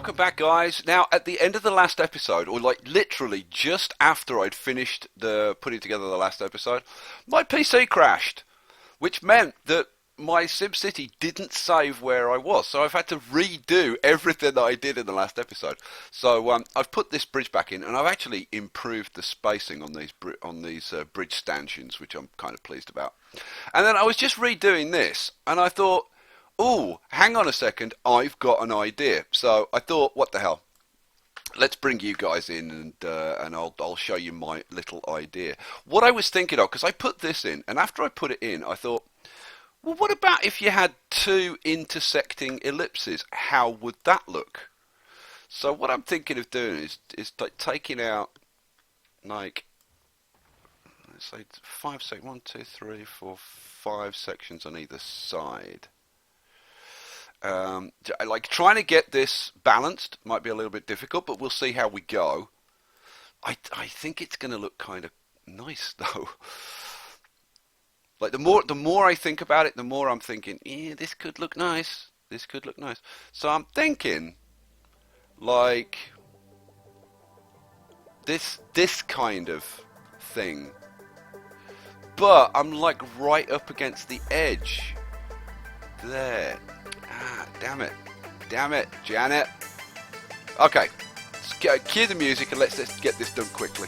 welcome back, guys. Now, at the end of the last episode, or like literally just after I'd finished putting together the last episode, my PC crashed, which meant that my SimCity didn't save where I was, so I've had to redo everything that I did in the last episode. So I've put this bridge back in, and I've actually improved the spacing on these bridge stanchions, which I'm kind of pleased about. And then I was just redoing this, and I thought, oh, hang on a second, I've got an idea. So I thought, what the hell? Let's bring you guys in, and I'll show you my little idea. What I was thinking of, because I put this in, and after I put it in, I thought, well, what about if you had two intersecting ellipses? How would that look? So what I'm thinking of doing is like taking out, like, let's say 5 sections, 1, 2, 3, 4, 5 sections on either side. Like trying to get this balanced might be a little bit difficult, but we'll see how we go. I think it's going to look kind of nice though. Like the more I think about it, the more I'm thinking, yeah, this could look nice. This could look nice. So I'm thinking, like this kind of thing. But I'm like right up against the edge. There. Ah, damn it. Damn it, Janet. Okay. Cue the music and let's get this done quickly.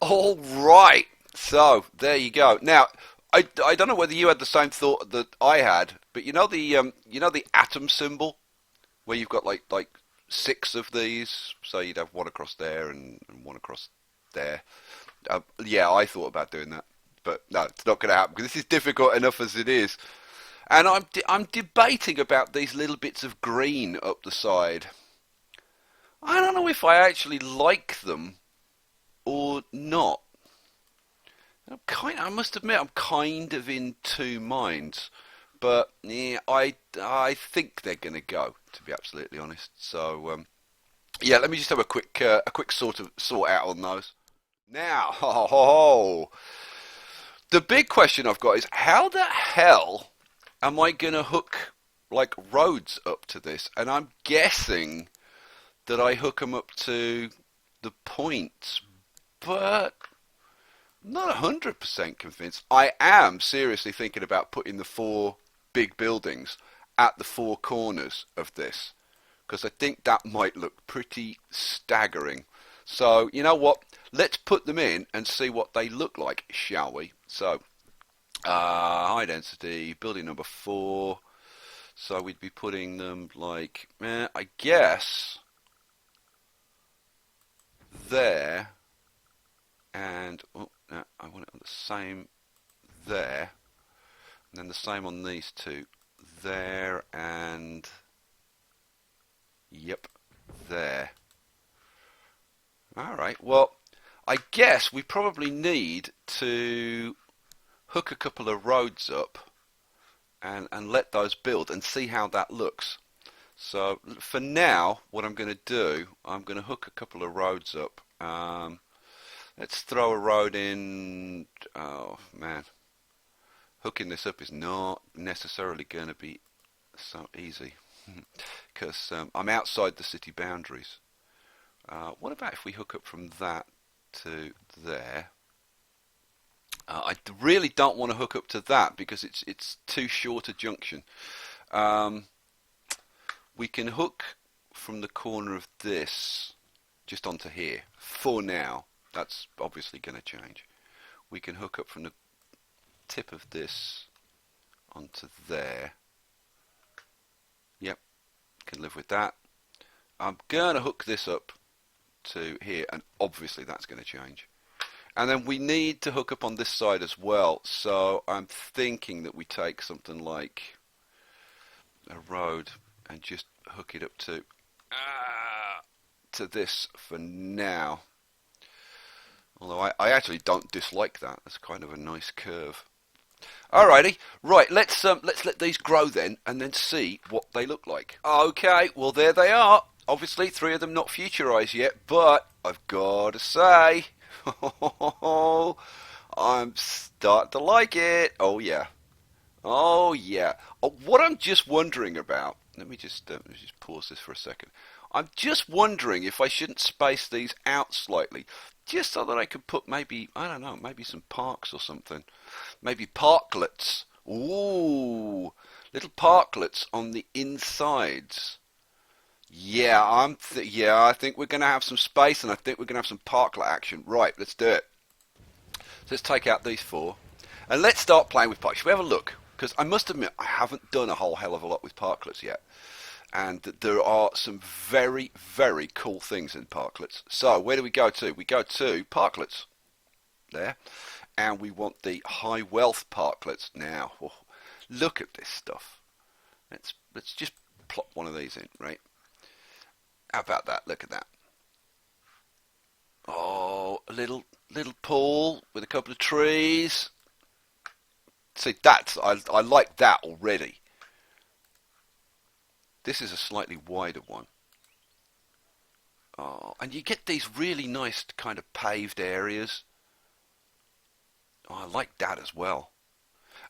All right, so there you go. Now, I don't know whether you had the same thought that I had, but you know the atom symbol where you've got like 6 of these, so you'd have one across there and one across there. Yeah, I thought about doing that, but no, it's not going to happen because this is difficult enough as it is. And I'm debating about these little bits of green up the side. I don't know if I actually like them or not. I must admit, I'm kind of in two minds, but yeah, I think they're going to go, to be absolutely honest. So yeah, let me just have a quick sort out on those. Now, the big question I've got is how the hell am I going to hook like roads up to this? And I'm guessing that I hook them up to the points, but I'm not 100% convinced. I am seriously thinking about putting the 4 big buildings at the 4 corners of this, because I think that might look pretty staggering. So, you know what? Let's put them in and see what they look like, shall we? So, high density, building number 4. So we'd be putting them like, I guess, there. And, oh, no, I want it on the same there. And then the same on these two. There and, yep, there. Alright, well, I guess we probably need to hook a couple of roads up and let those build and see how that looks. So for now, what I'm going to do, I'm going to hook a couple of roads up. Let's throw a road in. Oh man, hooking this up is not necessarily going to be so easy because I'm outside the city boundaries. What about if we hook up from that to there? I really don't want to hook up to that because it's too short a junction. We can hook from the corner of this just onto here for now. That's obviously going to change. We can hook up from the tip of this onto there. Yep, can live with that. I'm going to hook this up to here, and obviously that's going to change. And then we need to hook up on this side as well, so I'm thinking that we take something like a road and just hook it up to this for now. Although I actually don't dislike that. That's kind of a nice curve. Alrighty, right, let's let these grow then and then see what they look like. Okay, well there they are. Obviously 3 of them not futurized yet, but I've got to say, I'm starting to like it. Oh yeah. Oh yeah. Oh, what I'm just wondering about, let me just pause this for a second. I'm just wondering if I shouldn't space these out slightly, just so that I could put maybe, I don't know, maybe some parks or something. Maybe parklets. Ooh, little parklets on the insides. Yeah, I think we're going to have some space, and I think we're going to have some parklet action. Right, let's do it. So let's take out these 4, and let's start playing with parks. Should we have a look? Because I must admit, I haven't done a whole hell of a lot with parklets yet. And there are some very, very cool things in parklets. So where do we go to? We go to parklets. There. And we want the high wealth parklets. Now, oh, look at this stuff. Let's just plop one of these in, right? How about that? Look at that. Oh, a little pool with a couple of trees. See, I like that already. This is a slightly wider one. Oh, and you get these really nice kind of paved areas. Oh, I like that as well.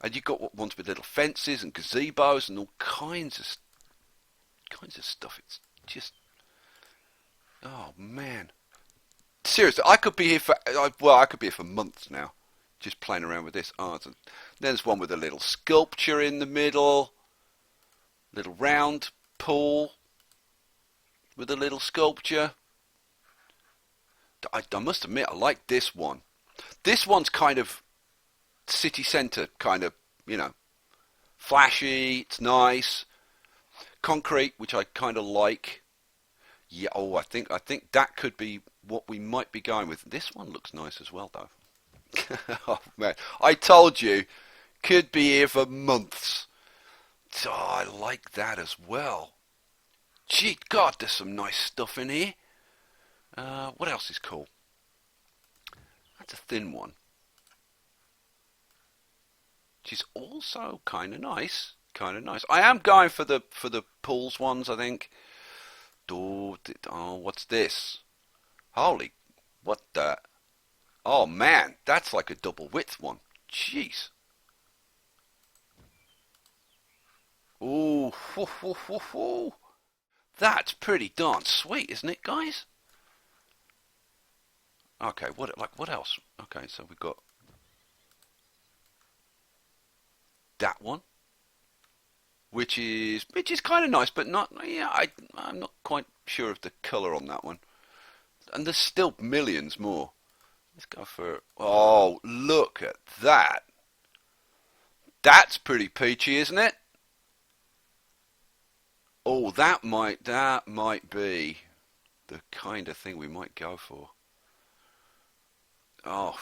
And you've got ones with little fences and gazebos and all kinds of stuff. It's just, oh man. Seriously, I could be here for months now, just playing around with this. Oh, there's one with a little sculpture in the middle, little round pool with a little sculpture. I must admit, I like this one. This one's kind of city centre, kind of, flashy. It's nice, concrete, which I kind of like. Yeah. Oh, I think that could be what we might be going with. This one looks nice as well, though. Oh man, I told you, could be here for months. Oh, I like that as well. Gee, God, there's some nice stuff in here. What else is cool? That's a thin one. Which is also kind of nice. I am going for the pools ones, I think. Oh, what's this? Holy, what the? Oh man, that's like a double width one. Jeez. Ooh, hoo, hoo, hoo, hoo. That's pretty darn sweet, isn't it, guys? Okay, what else? Okay, so we've got that one. which is kind of nice, but not. Yeah, I'm not quite sure of the colour on that one. And there's still millions more. Let's go for. Oh, look at that! That's pretty peachy, isn't it? Oh, that might be the kind of thing we might go for. Oh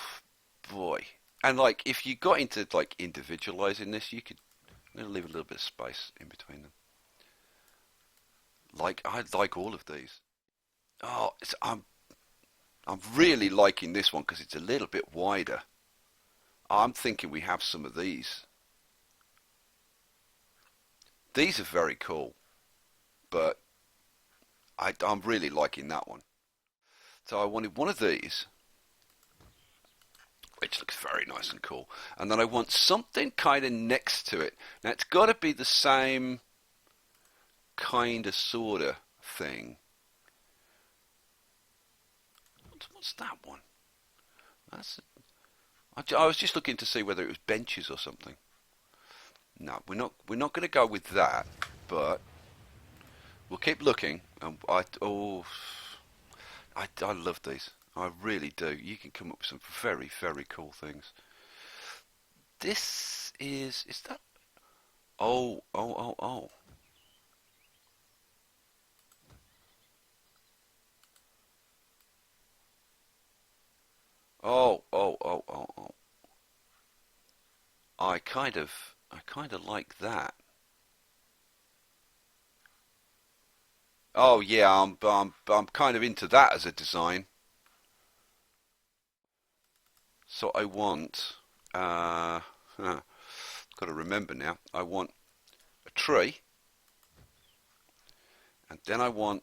boy! And like, if you got into like individualizing this, you could leave a little bit of space in between them. Like, I like all of these. Oh, I'm really liking this one because it's a little bit wider. I'm thinking we have some of these. These are very cool, but I'm really liking that one. So I wanted one of these, which looks very nice and cool. And then I want something kind of next to it. Now it's got to be the same kind of sort of thing. What's that one? I was just looking to see whether it was benches or something. No, we're not going to go with that, but we'll keep looking. And I love these. I really do. You can come up with some very, very cool things. This is that? Oh. Oh. I kind of like that. Oh yeah, I'm kind of into that as a design. So I want, got to remember now. I want a tree, and then I want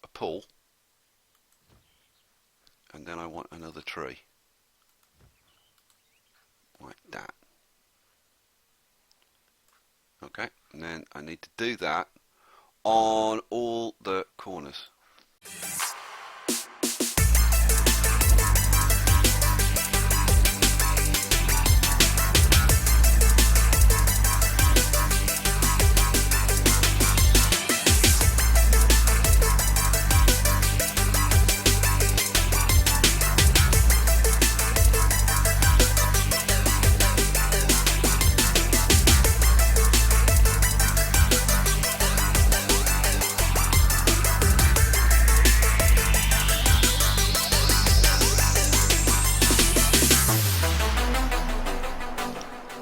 a pool, and then I want another tree, like that. Okay, and then I need to do that on all the corners.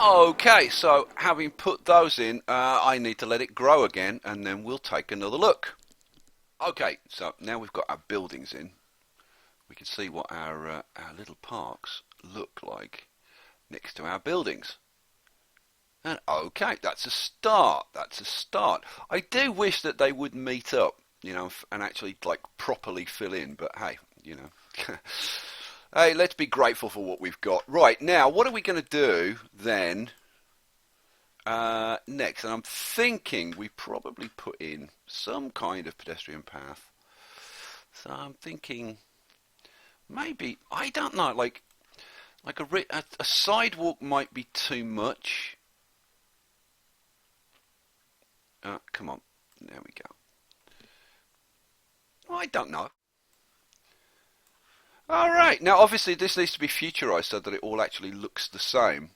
Okay, so having put those in, I need to let it grow again, and then we'll take another look. Okay, so now we've got our buildings in, we can see what our little parks look like next to our buildings. And okay, that's a start. That's a start. I do wish that they would meet up, and actually like properly fill in. But hey, hey, let's be grateful for what we've got. Right, now, what are we going to do then next? And I'm thinking we probably put in some kind of pedestrian path. So I'm thinking maybe, I don't know, like a sidewalk might be too much. Come on, there we go. I don't know. Alright, now obviously this needs to be futurized so that it all actually looks the same.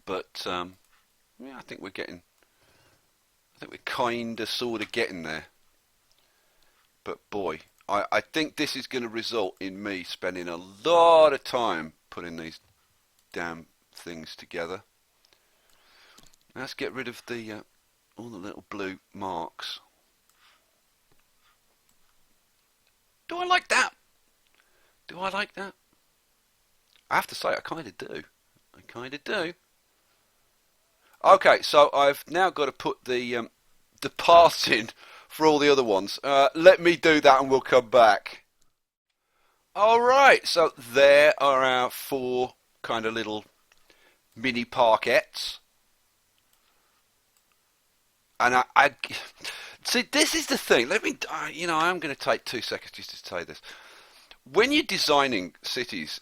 But, yeah, I think we're kind of sort of getting there. But boy, I think this is going to result in me spending a lot of time putting these damn things together. Let's get rid of the all the little blue marks. Do I like that? Do I like that? I have to say, I kind of do. I kind of do. Okay, so I've now got to put the paths in for all the other ones. Let me do that and we'll come back. Alright, so there are our 4 kind of little mini parkettes. And I see, this is the thing. Let me, I'm going to take 2 seconds just to say this. When you're designing cities,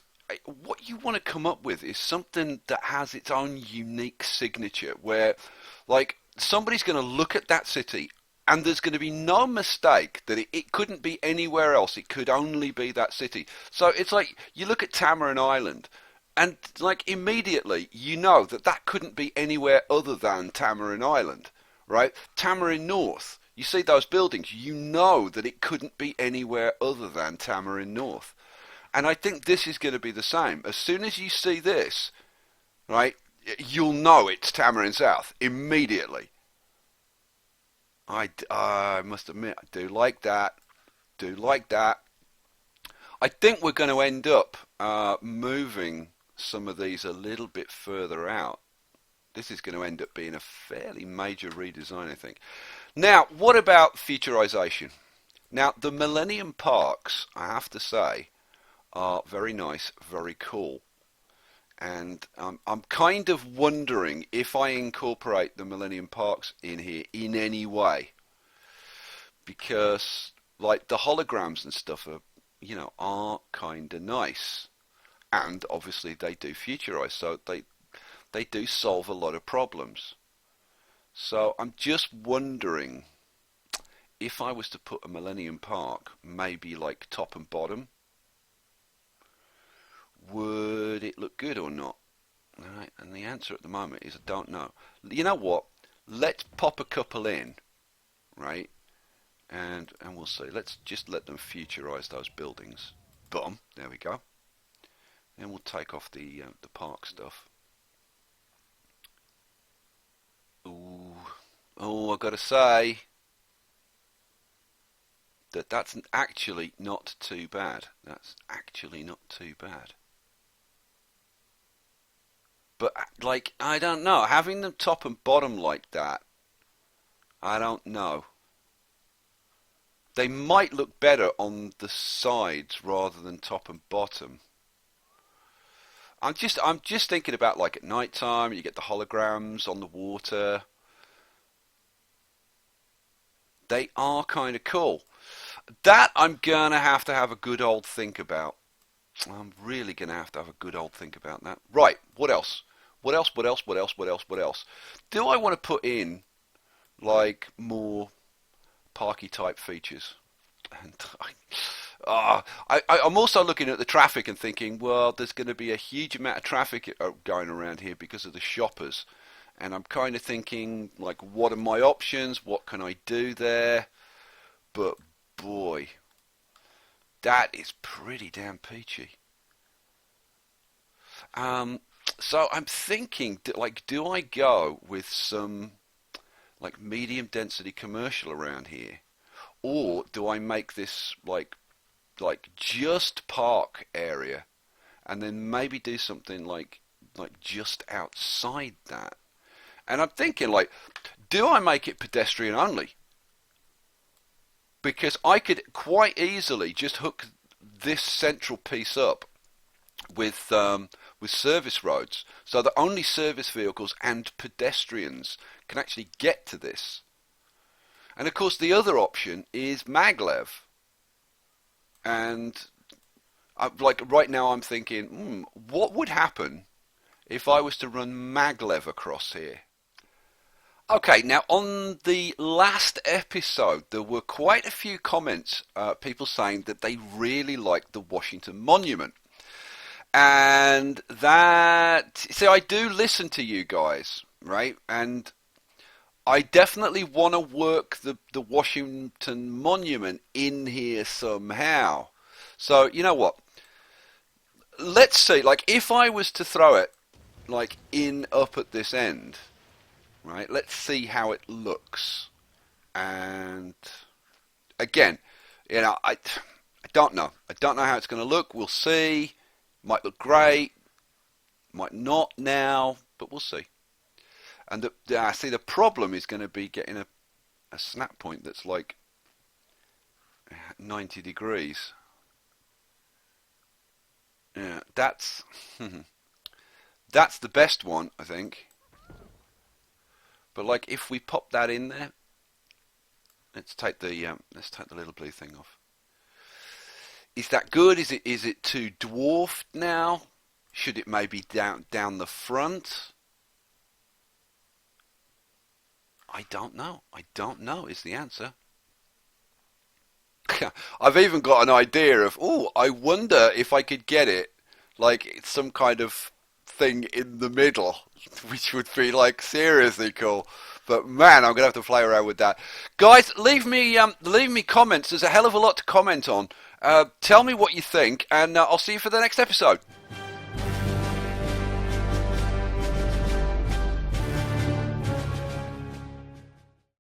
what you want to come up with is something that has its own unique signature, where like somebody's going to look at that city and there's going to be no mistake that it couldn't be anywhere else. It could only be that city. So it's like you look at Tamarin Island, and like immediately you know that that couldn't be anywhere other than Tamarin Island, right? Tamarin North, you see those buildings, you know that it couldn't be anywhere other than Tamarin North. And I think this is going to be the same. As soon as you see this, right, you'll know it's Tamarin South immediately. I must admit, I do like that. Do like that. I think we're going to end up moving some of these a little bit further out. This is going to end up being a fairly major redesign, I think. Now, what about futurization? Now, the Millennium Parks, I have to say, are very nice, very cool. And I'm kind of wondering if I incorporate the Millennium Parks in here in any way. Because, like, the holograms and stuff are, you know, are kind of nice. And, obviously, they do futurize, so they do solve a lot of problems. So, I'm just wondering if I was to put a Millennium Park, maybe, like, top and bottom, would it look good or not? All right, and the answer at the moment is I don't know. You know what? Let's pop a couple in, right? And we'll see. Let's just let them futurize those buildings. Boom. There we go. Then we'll take off the park stuff. Ooh. Oh, I gotta say that's actually not too bad. That's actually not too bad. But, like, I don't know. Having them top and bottom like that, I don't know. They might look better on the sides rather than top and bottom. I'm just thinking about, like, at night time, you get the holograms on the water. They are kind of cool. That I'm gonna have to have a good old think about. I'm really going to have a good old think about that. Right, what else? What else, what else, what else, what else, what else? Do I want to put in, like, more parky type features? And I'm also looking at the traffic and thinking, well, there's going to be a huge amount of traffic going around here because of the shoppers. And I'm kind of thinking, like, what are my options? What can I do there? But, boy, that is pretty damn peachy. So I'm thinking, like, do I go with some, like, medium density commercial around here, or do I make this like just park area, and then maybe do something like just outside that? And I'm thinking, like, do I make it pedestrian only? Because I could quite easily just hook this central piece up with service roads, so that only service vehicles and pedestrians can actually get to this. And of course, the other option is maglev. And like right now, I'm thinking, what would happen if I was to run maglev across here? Okay, now on the last episode, there were quite a few comments, people saying that they really liked the Washington Monument. And that, see, I do listen to you guys, right? And I definitely want to work the Washington Monument in here somehow. So, you know what? Let's see, like, if I was to throw it, like, in up at this end, right? Let's see how it looks. And, again, you know, I don't know. I don't know how it's going to look. We'll see. Might look great, might not now, but we'll see. And the problem is going to be getting a snap point that's like 90 degrees. Yeah, that's that's the best one, I think. But like, if we pop that in there, let's take the little blue thing off. Is that good? Is it too dwarfed now? Should it maybe down the front? I don't know. I don't know is the answer. I've even got an idea of, oh, I wonder if I could get it like it's some kind of thing in the middle, which would be like seriously cool. But man, I'm gonna have to play around with that. Guys, leave me comments. There's a hell of a lot to comment on. Tell me what you think, and I'll see you for the next episode.